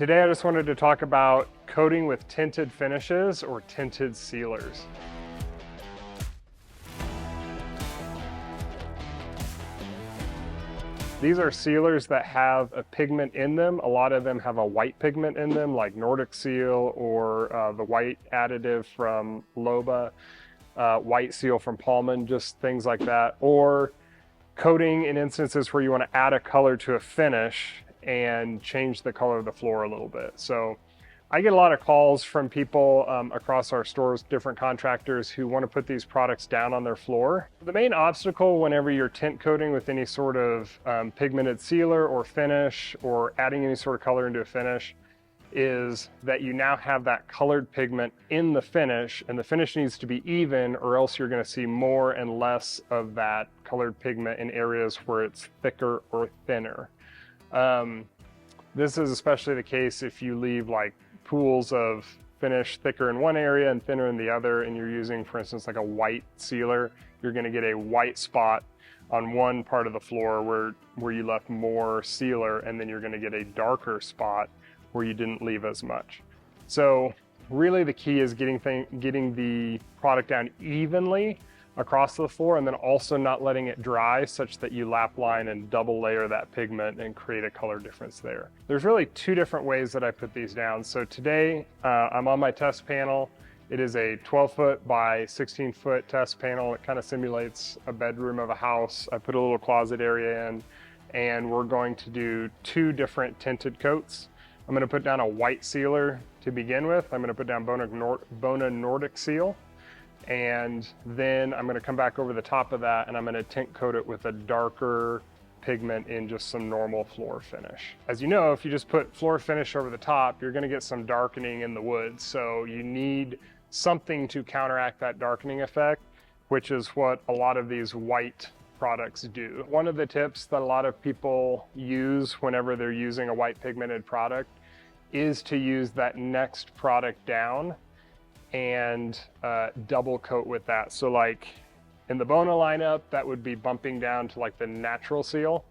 Today I just wanted to talk about coating with tinted finishes or tinted sealers. These are sealers that have a pigment in them. A lot of them have a white pigment in them, like Nordic Seal or the white additive from Loba, white seal from Pullman, just things like that. Or coating in instances where you want to add a color to a finish and change the color of the floor a little bit. So I get a lot of calls from people across our stores, different contractors who want to put these products down on their floor. The main obstacle whenever you're tint coating with any sort of pigmented sealer or finish or adding any sort of color into a finish is that you now have that colored pigment in the finish, and the finish needs to be even, or else you're going to see more and less of that colored pigment in areas where it's thicker or thinner. This is especially the case if you leave like pools of finish thicker in one area and thinner in the other, and you're using, for instance, like a white sealer. You're going to get a white spot on one part of the floor where you left more sealer, and then you're going to get a darker spot where you didn't leave as much. So really the key is getting the product down evenly across the floor, and then also not letting it dry such that you lap line and double layer that pigment and create a color difference there. There's really two different ways that I put these down. So today I'm on my test panel. It is a 12-foot by 16-foot test panel. It kind of simulates a bedroom of a house. I put a little closet area in, and we're going to do two different tinted coats. I'm going to put down a white sealer to begin with. I'm going to put down Bona Nordic Seal, and then I'm going to come back over the top of that and I'm going to tint coat it with a darker pigment in just some normal floor finish. As you know, if you just put floor finish over the top, you're going to get some darkening in the wood. So you need something to counteract that darkening effect, which is what a lot of these white products do. One of the tips that a lot of people use whenever they're using a white pigmented product is to use that next product down and double coat with that. So like in the Bona lineup, that would be bumping down to like the natural seal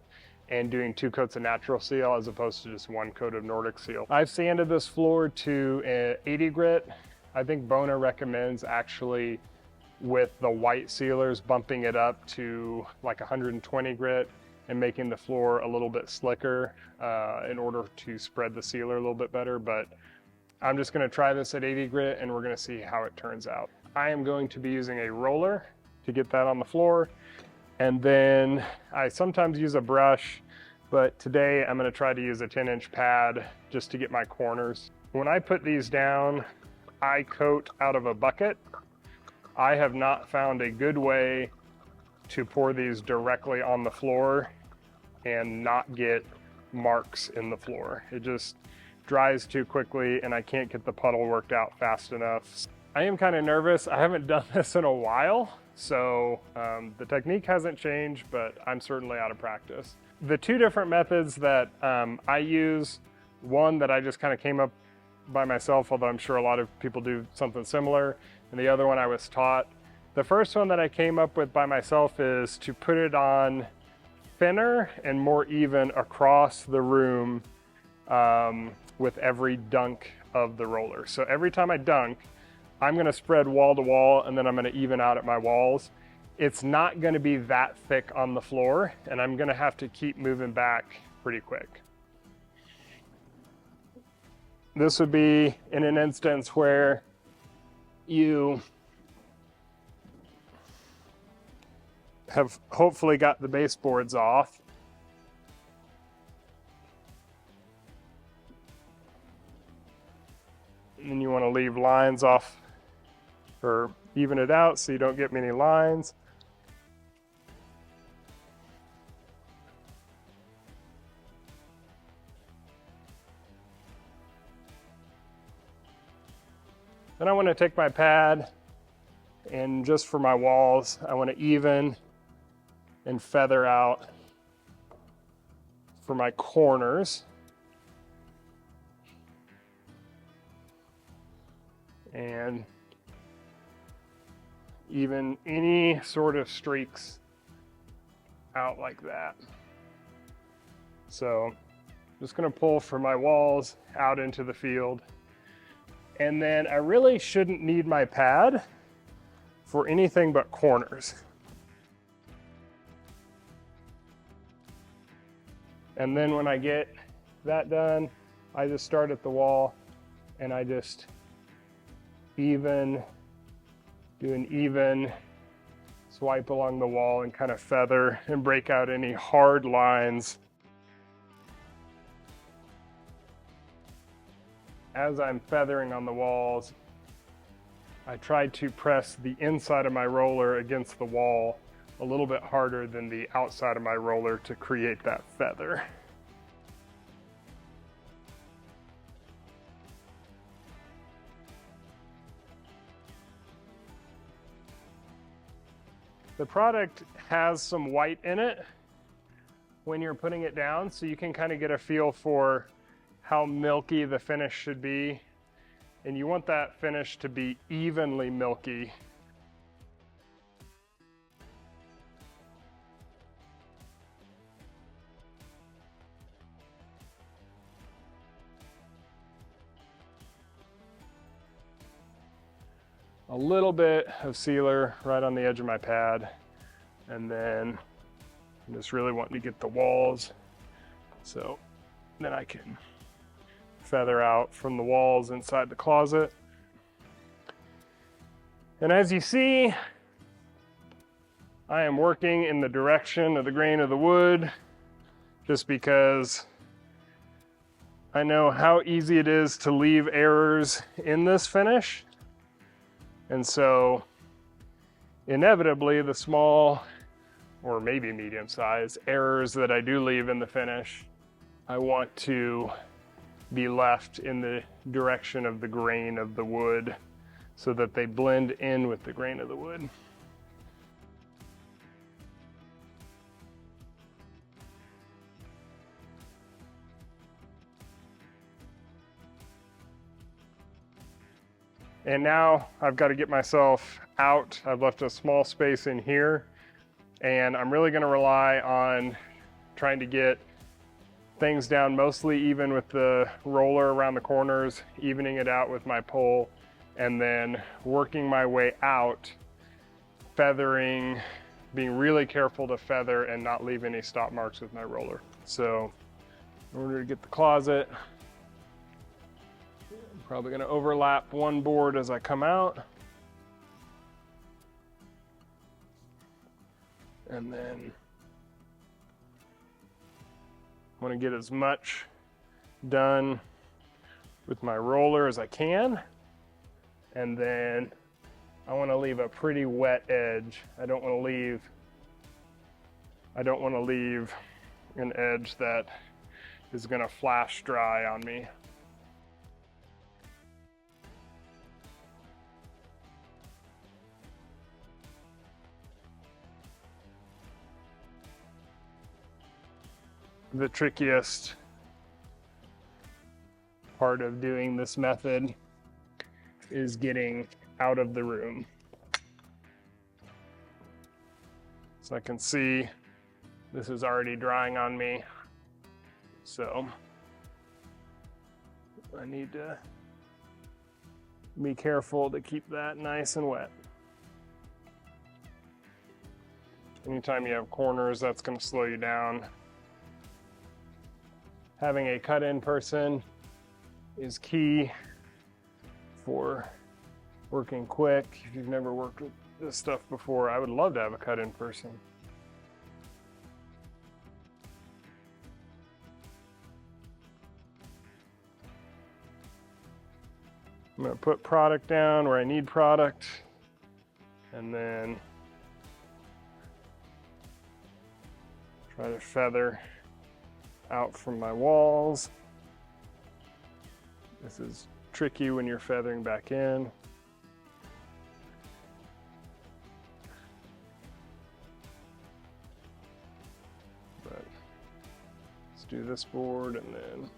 and doing two coats of natural seal as opposed to just one coat of Nordic Seal. I've sanded this floor to 80 grit. I think Bona recommends actually with the white sealers bumping it up to like 120 grit and making the floor a little bit slicker in order to spread the sealer a little bit better. But I'm just going to try this at 80 grit and we're going to see how it turns out. I am going to be using a roller to get that on the floor, and then I sometimes use a brush, but today I'm going to try to use a 10-inch pad just to get my corners. When I put these down, I coat out of a bucket. I have not found a good way to pour these directly on the floor and not get marks in the floor. It just dries too quickly and I can't get the puddle worked out fast enough. I am kind of nervous. I haven't done this in a while, so the technique hasn't changed, but I'm certainly out of practice. The two different methods that I use, one that I just kind of came up by myself, although I'm sure a lot of people do something similar, and the other one I was taught. The first one that I came up with by myself is to put it on thinner and more even across the room with every dunk of the roller. So every time I dunk, I'm gonna spread wall to wall and then I'm gonna even out at my walls. It's not gonna be that thick on the floor and I'm gonna have to keep moving back pretty quick. This would be in an instance where you have hopefully got the baseboards off. And then you want to leave lines off or even it out so you don't get many lines. Then I want to take my pad and just for my walls, I want to even and feather out for my corners. And even any sort of streaks out like that. So just gonna pull from my walls out into the field. And then I really shouldn't need my pad for anything but corners. And then when I get that done, I just start at the wall and I just do an even swipe along the wall and kind of feather and break out any hard lines. As I'm feathering on the walls, I try to press the inside of my roller against the wall a little bit harder than the outside of my roller to create that feather. The product has some white in it when you're putting it down, so you can kind of get a feel for how milky the finish should be. And you want that finish to be evenly milky. A little bit of sealer right on the edge of my pad, and then I'm just really wanting to get the walls, so then I can feather out from the walls inside the closet. And as you see, I am working in the direction of the grain of the wood just because I know how easy it is to leave errors in this finish. And so inevitably the small or maybe medium size errors that I do leave in the finish, I want to be left in the direction of the grain of the wood so that they blend in with the grain of the wood. And now I've got to get myself out. I've left a small space in here, and I'm really going to rely on trying to get things down mostly even with the roller around the corners, evening it out with my pole, and then working my way out, feathering, being really careful to feather and not leave any stop marks with my roller. So in order to get the closet, probably going to overlap one board as I come out. And then I want to get as much done with my roller as I can. And then I want to leave a pretty wet edge. I don't want to leave an edge that is going to flash dry on me. The trickiest part of doing this method is getting out of the room. So I can see this is already drying on me. So I need to be careful to keep that nice and wet. Anytime you have corners, that's going to slow you down. Having a cut-in person is key for working quick. If you've never worked with this stuff before, I would love to have a cut-in person. I'm going to put product down where I need product, and then try to feather out from my walls. This is tricky when you're feathering back in. But let's do this board, and then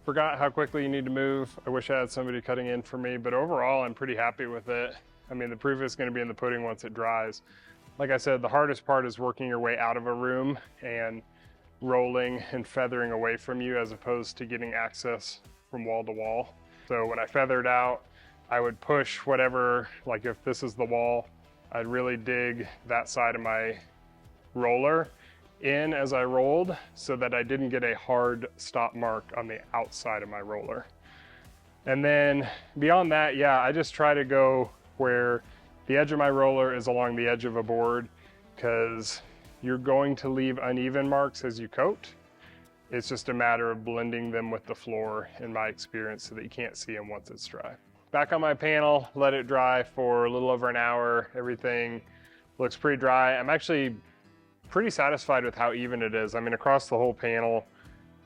forgot how quickly you need to move. I wish I had somebody cutting in for me, but overall I'm pretty happy with it. I mean, the proof is going to be in the pudding once it dries. Like I said, the hardest part is working your way out of a room, and rolling and feathering away from you as opposed to getting access from wall to wall. So when I feathered out, I would push whatever, like if this is the wall, I'd really dig that side of my roller in as I rolled so that I didn't get a hard stop mark on the outside of my roller. And then beyond that, yeah, I just try to go where the edge of my roller is along the edge of a board, because you're going to leave uneven marks as you coat. It's just a matter of blending them with the floor, in my experience, so that you can't see them once it's dry. Back on my panel, let it dry for a little over an hour. Everything looks pretty dry. I'm actually pretty satisfied with how even it is. I mean, across the whole panel,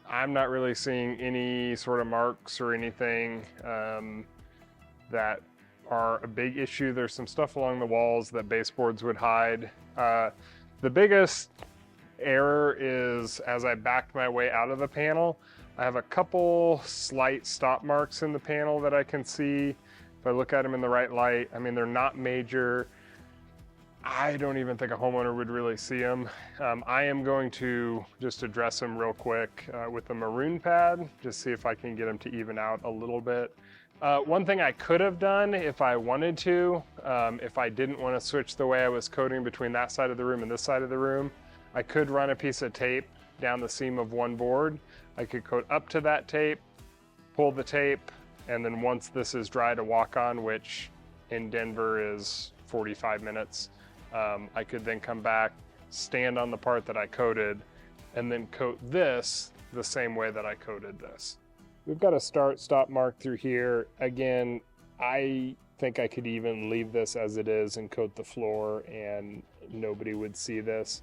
I'm not really seeing any sort of marks or anything that are a big issue. There's some stuff along the walls that baseboards would hide. The biggest error is as I backed my way out of the panel, I have a couple slight stop marks in the panel that I can see if I look at them in the right light. I mean, they're not major. I don't even think a homeowner would really see them. I am going to just address them real quick with a maroon pad, just see if I can get them to even out a little bit. One thing I could have done if I wanted to, if I didn't want to switch the way I was coating between that side of the room and this side of the room, I could run a piece of tape down the seam of one board. I could coat up to that tape, pull the tape, and then once this is dry to walk on, which in Denver is 45 minutes, I could then come back, stand on the part that I coated, and then coat this the same way that I coated this. We've got a stop mark through here. Again, I think I could even leave this as it is and coat the floor and nobody would see this.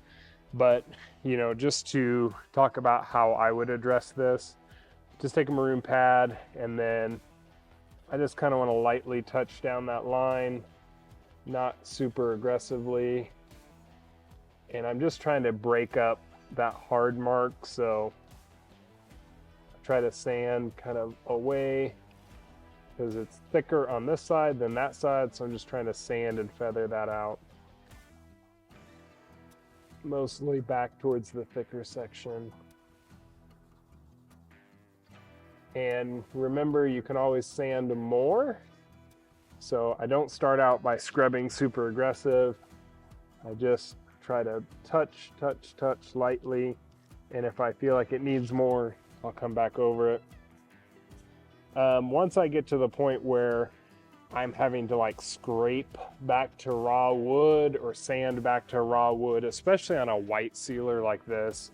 But, you know, just to talk about how I would address this, just take a maroon pad and then I just kind of want to lightly touch down that line, not super aggressively. And I'm just trying to break up that hard mark. So I try to sand kind of away because it's thicker on this side than that side. So I'm just trying to sand and feather that out. Mostly back towards the thicker section. And remember, you can always sand more. So I don't start out by scrubbing super aggressive. I just try to touch lightly. And if I feel like it needs more, I'll come back over it. Once I get to the point where I'm having to like scrape back to raw wood or sand back to raw wood, especially on a white sealer like this,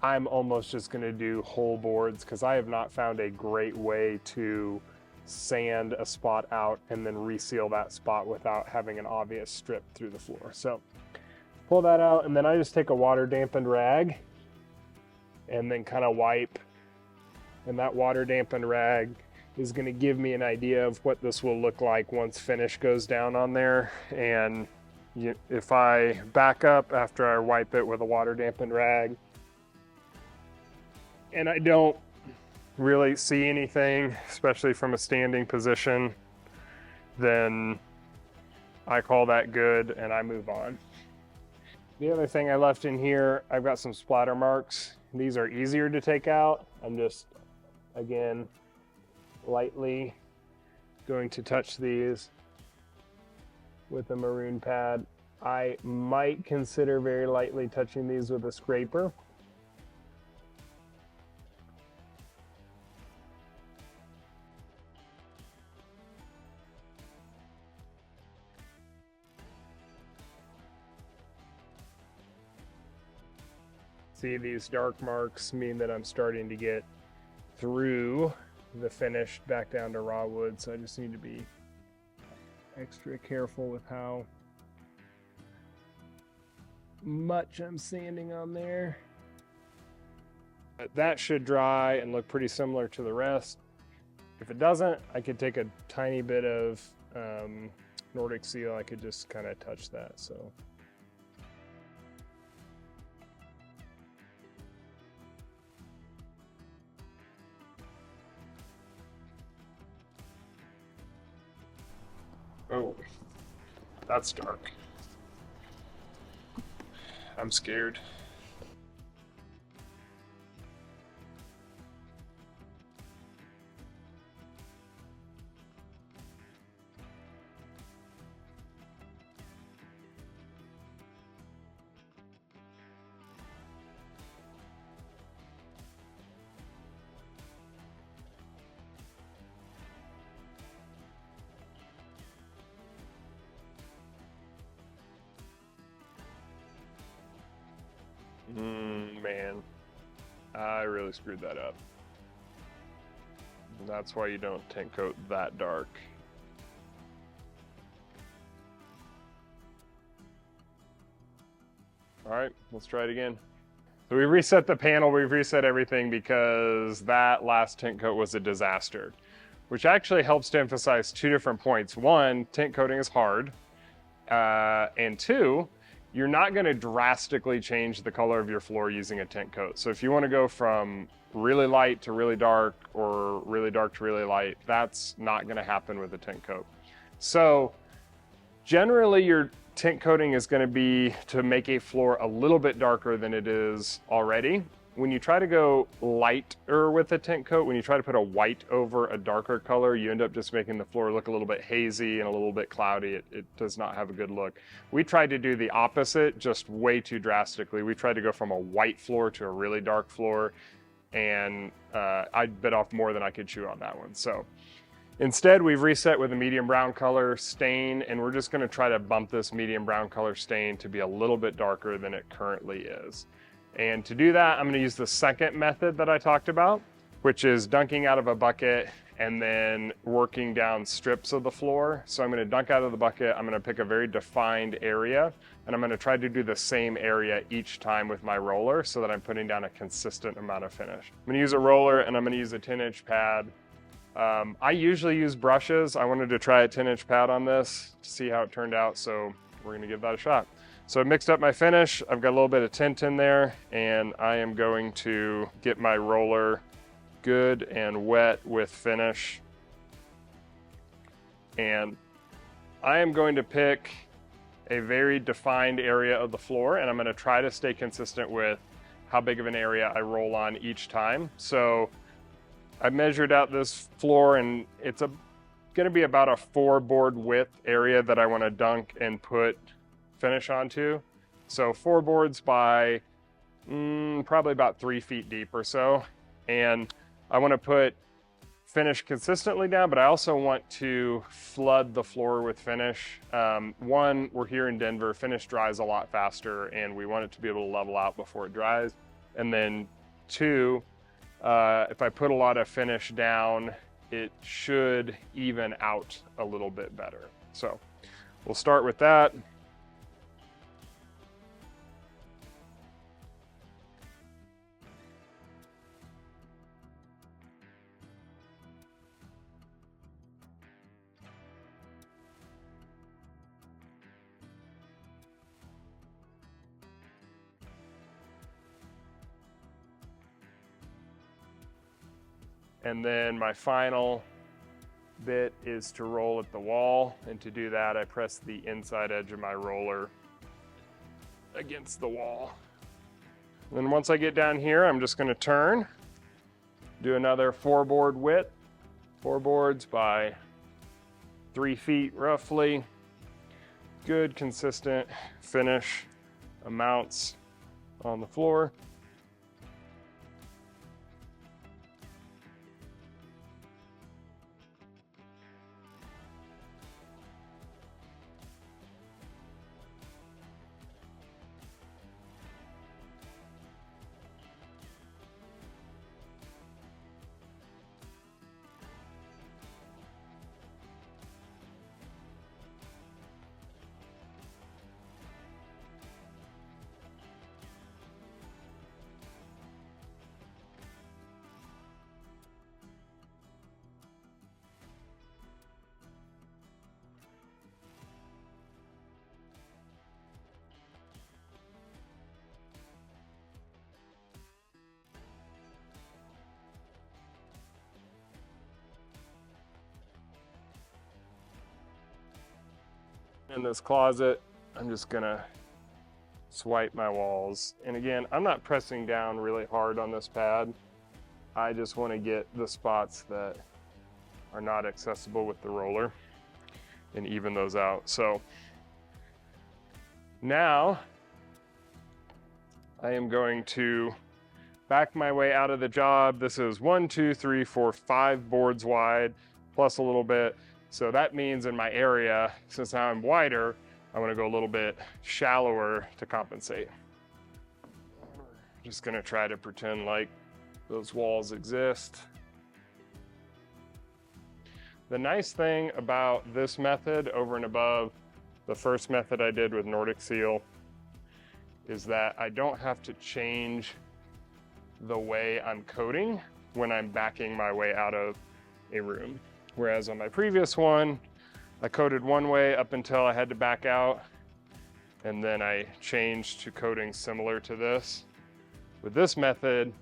I'm almost just gonna do whole boards because I have not found a great way to sand a spot out and then reseal that spot without having an obvious strip through the floor. So pull that out and then I just take a water dampened rag and then kind of wipe, and that water dampened rag is going to give me an idea of what this will look like once finish goes down on there. And if I back up after I wipe it with a water dampened rag and I don't really see anything, especially from a standing position, then I call that good and I move on. The other thing I left in here, I've got some splatter marks. These are easier to take out. I'm just, again, lightly going to touch these with a maroon pad. I might consider very lightly touching these with a scraper. See, these dark marks mean that I'm starting to get through the finish back down to raw wood, so I just need to be extra careful with how much I'm sanding on there. That should dry and look pretty similar to the rest. If it doesn't, I could take a tiny bit of Nordic Seal. I could just kind of touch that. So oh, that's dark. I'm scared. Man, I really screwed that up. And that's why you don't tint coat that dark. All right, let's try it again. So we reset the panel, we've reset everything because that last tint coat was a disaster, which actually helps to emphasize two different points. One, tint coating is hard, and two, you're not gonna drastically change the color of your floor using a tint coat. So if you wanna go from really light to really dark or really dark to really light, that's not gonna happen with a tint coat. So generally your tint coating is going to be to make a floor a little bit darker than it is already. When you try to go lighter with a tint coat, when you try to put a white over a darker color, you end up just making the floor look a little bit hazy and a little bit cloudy. It does not have a good look. We tried to do the opposite, just way too drastically. We tried to go from a white floor to a really dark floor, and I bit off more than I could chew on that one. So instead, we've reset with a medium brown color stain, and we're just gonna try to bump this medium brown color stain to be a little bit darker than it currently is. And to do that, I'm gonna use the second method that I talked about, which is dunking out of a bucket and then working down strips of the floor. So I'm gonna dunk out of the bucket, I'm gonna pick a very defined area, and I'm gonna try to do the same area each time with my roller so that I'm putting down a consistent amount of finish. I'm gonna use a roller and I'm gonna use a 10-inch pad. I usually use brushes. I wanted to try a 10-inch pad on this to see how it turned out, so we're gonna give that a shot. So I mixed up my finish. I've got a little bit of tint in there, and I am going to get my roller good and wet with finish. And I am going to pick a very defined area of the floor, and I'm gonna try to stay consistent with how big of an area I roll on each time. So I measured out this floor, and it's gonna be about a 4-board width area that I wanna dunk and put finish onto. So 4 boards by probably about 3 feet deep or so. And I wanna put finish consistently down, but I also want to flood the floor with finish. One, we're here in Denver, finish dries a lot faster, and we want it to be able to level out before it dries. And then two, if I put a lot of finish down, it should even out a little bit better. So we'll start with that. And then my final bit is to roll at the wall. And to do that, I press the inside edge of my roller against the wall. And then once I get down here, I'm just gonna turn, do another 4-board width, 4 boards by 3 feet roughly. Good, consistent finish amounts on the floor. In this closet, I'm just gonna swipe my walls. And again, I'm not pressing down really hard on this pad. I just want to get the spots that are not accessible with the roller and even those out. So now I am going to back my way out of the job. This is 1, 2, 3, 4, 5 boards wide plus a little bit. So that means in my area, since now I'm wider, I want to go a little bit shallower to compensate. Just gonna try to pretend like those walls exist. The nice thing about this method over and above the first method I did with Nordic Seal is that I don't have to change the way I'm coating when I'm backing my way out of a room. Whereas on my previous one, I coated one way up until I had to back out, and then I changed to coating similar to this. With this method,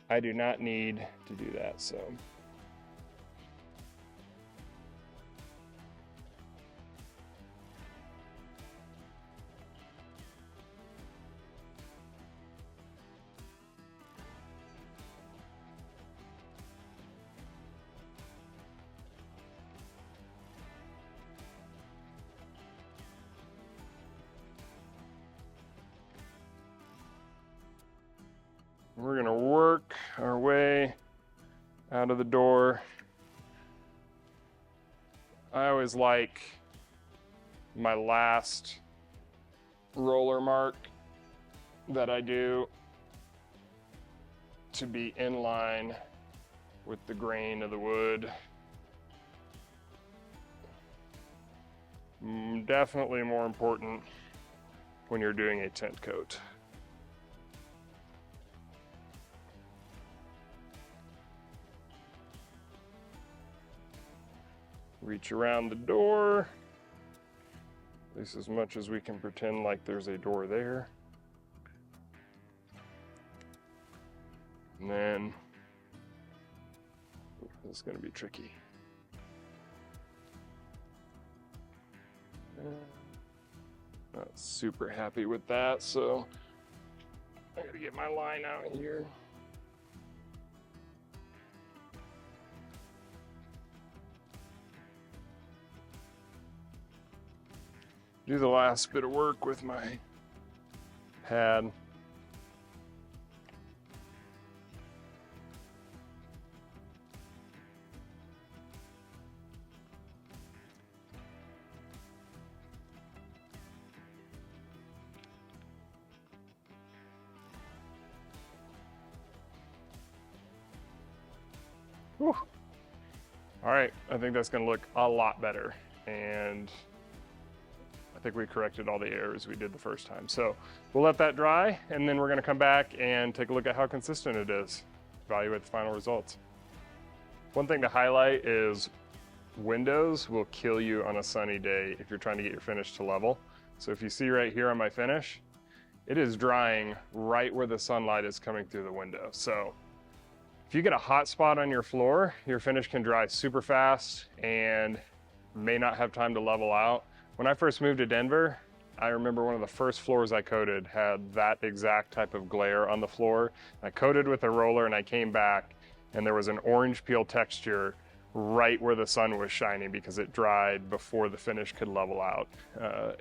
I do not need to do that, so. We're gonna work our way out of the door. I always like my last roller mark that I do to be in line with the grain of the wood. Definitely more important when you're doing a tint coat. Reach around the door, at least as much as we can pretend like there's a door there. And then, this is gonna be tricky. Not super happy with that, so I gotta get my line out here. Do the last bit of work with my pad. Whew. All right, I think that's gonna look a lot better. And I think we corrected all the errors we did the first time. So we'll let that dry, and then we're gonna come back and take a look at how consistent it is, evaluate the final results. One thing to highlight is windows will kill you on a sunny day if you're trying to get your finish to level. So if you see right here on my finish, it is drying right where the sunlight is coming through the window. So if you get a hot spot on your floor, your finish can dry super fast and may not have time to level out. When I first moved to Denver, I remember one of the first floors I coated had that exact type of glare on the floor. I coated with a roller and I came back and there was an orange peel texture right where the sun was shining because it dried before the finish could level out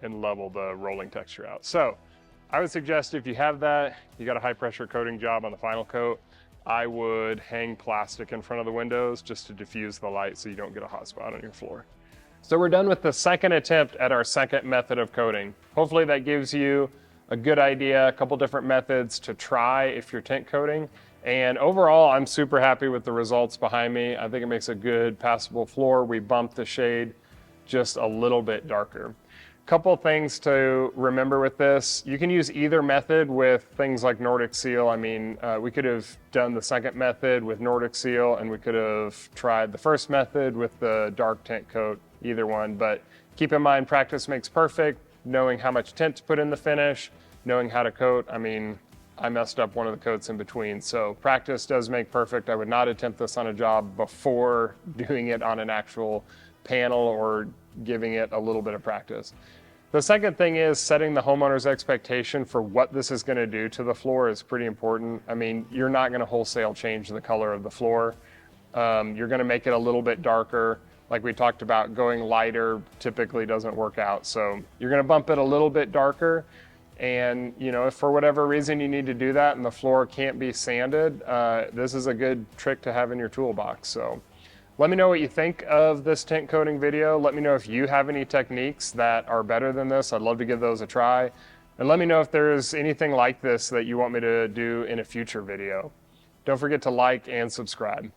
and level the rolling texture out. So I would suggest if you have that, you got a high pressure coating job on the final coat, I would hang plastic in front of the windows just to diffuse the light so you don't get a hot spot on your floor. So we're done with the second attempt at our second method of coating. Hopefully that gives you a good idea, a couple different methods to try if you're tint coating. And overall, I'm super happy with the results behind me. I think it makes a good passable floor. We bumped the shade just a little bit darker. Couple things to remember with this. You can use either method with things like Nordic Seal. I mean, we could have done the second method with Nordic Seal and we could have tried the first method with the dark tint coat, either one. But keep in mind, practice makes perfect. Knowing how much tint to put in the finish, knowing how to coat. I mean, I messed up one of the coats in between. So practice does make perfect. I would not attempt this on a job before doing it on an actual panel or giving it a little bit of practice. The second thing is setting the homeowner's expectation for what this is going to do to the floor is pretty important. I mean, you're not going to wholesale change the color of the floor. You're going to make it a little bit darker. Like we talked about, going lighter typically doesn't work out. So you're going to bump it a little bit darker. And you know, if for whatever reason you need to do that and the floor can't be sanded, this is a good trick to have in your toolbox. So let me know what you think of this tint coating video. Let me know if you have any techniques that are better than this. I'd love to give those a try. And let me know if there's anything like this that you want me to do in a future video. Don't forget to like and subscribe.